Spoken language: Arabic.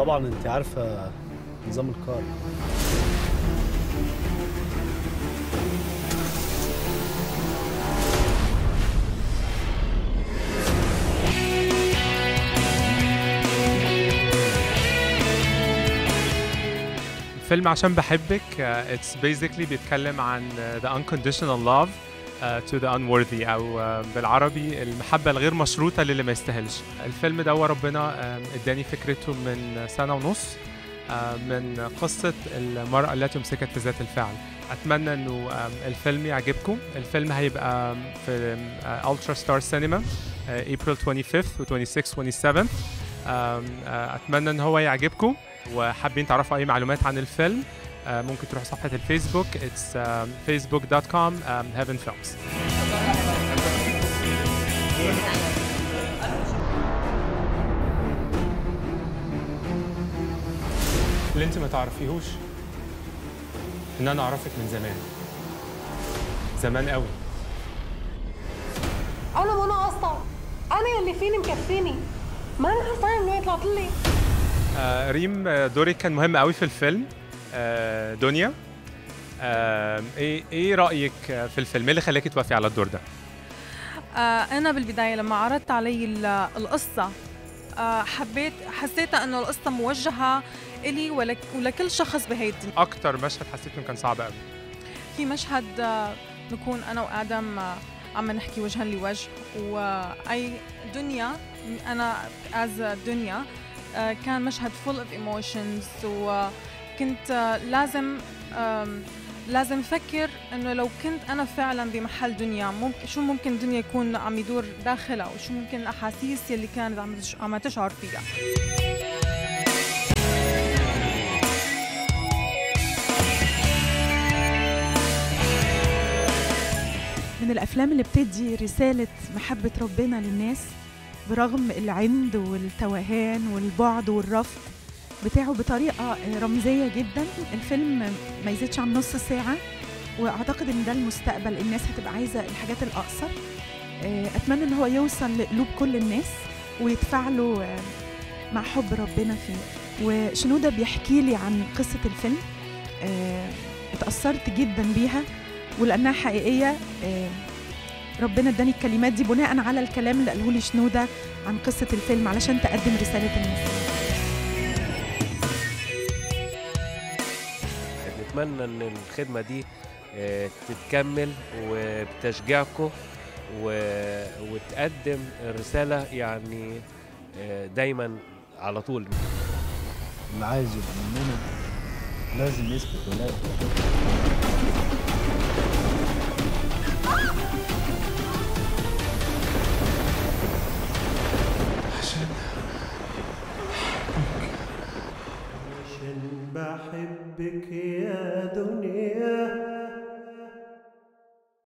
طبعا انت عارفه نظام الكار. فيلم عشان بحبك it's basically بيتكلم عن the unconditional love to the unworthy أو بالعربي المحبة الغير مشروطة للي ما يستاهلش. الفيلم ده ربنا اداني فكرته من سنة ونص من قصة المرأة التي مسكت في ذات الفعل. أتمنى إنه الفيلم يعجبكم. الفيلم هيبقى في Ultra Star Cinema April 25th و 26 و 27. أتمنى إن هو يعجبكم، وحابين تعرفوا أي معلومات عن الفيلم ممكن تروحوا صفحة الفيسبوك it's facebook.com heaven films. اللي انت ما تعرفيهوش ان انا اعرفك من زمان زمان قوي. انا منى اصلا، انا اللي فيني مكفيني، ما انا عارفه انه يطلع لي. ريم دورك كان مهم قوي في الفيلم. دنيا ايه رايك في الفيلم؟ ايه اللي خلاكي توافقي على الدور ده؟ انا بالبدايه لما عرضت علي القصه حسيت انه القصه موجهه إلي ولكل شخص بهي الدنيا. اكتر مشهد حسيت انه كان صعب قوي؟ في مشهد نكون انا وادم عم نحكي وجها لوجه، واي دنيا انا از دنيا كان مشهد full of emotions، وكنت لازم أفكر إنه لو كنت أنا فعلاً بمحل دنيا شو ممكن دنيا يكون عم يدور داخلها، وشو ممكن الأحاسيس اللي كانت عم تشعر فيها. من الأفلام اللي بتدي رسالة محبة ربنا للناس برغم العند والتوهان والبعد والرفض بتاعه بطريقة رمزية جدا. الفيلم ما يزيدش عن نص ساعة، وأعتقد إن ده المستقبل. الناس هتبقى عايزة الحاجات الأقصر. أتمنى إن هو يوصل لقلوب كل الناس ويتفاعلوا مع حب ربنا فيه. وشنودة بيحكي لي عن قصة الفيلم، اتأثرت جدا بيها ولأنها حقيقية. ربنا اداني الكلمات دي بناء على الكلام اللي قاله لي شنودة عن قصة الفيلم علشان تقدم رسالة الناس. نتمنى ان الخدمة دي تتكمل وبتشجيعكم وتقدم الرسالة يعني دايما على طول. اللي عايز يبقى مننا لازم يثبت ولاء. عشان بحبك يا دنيا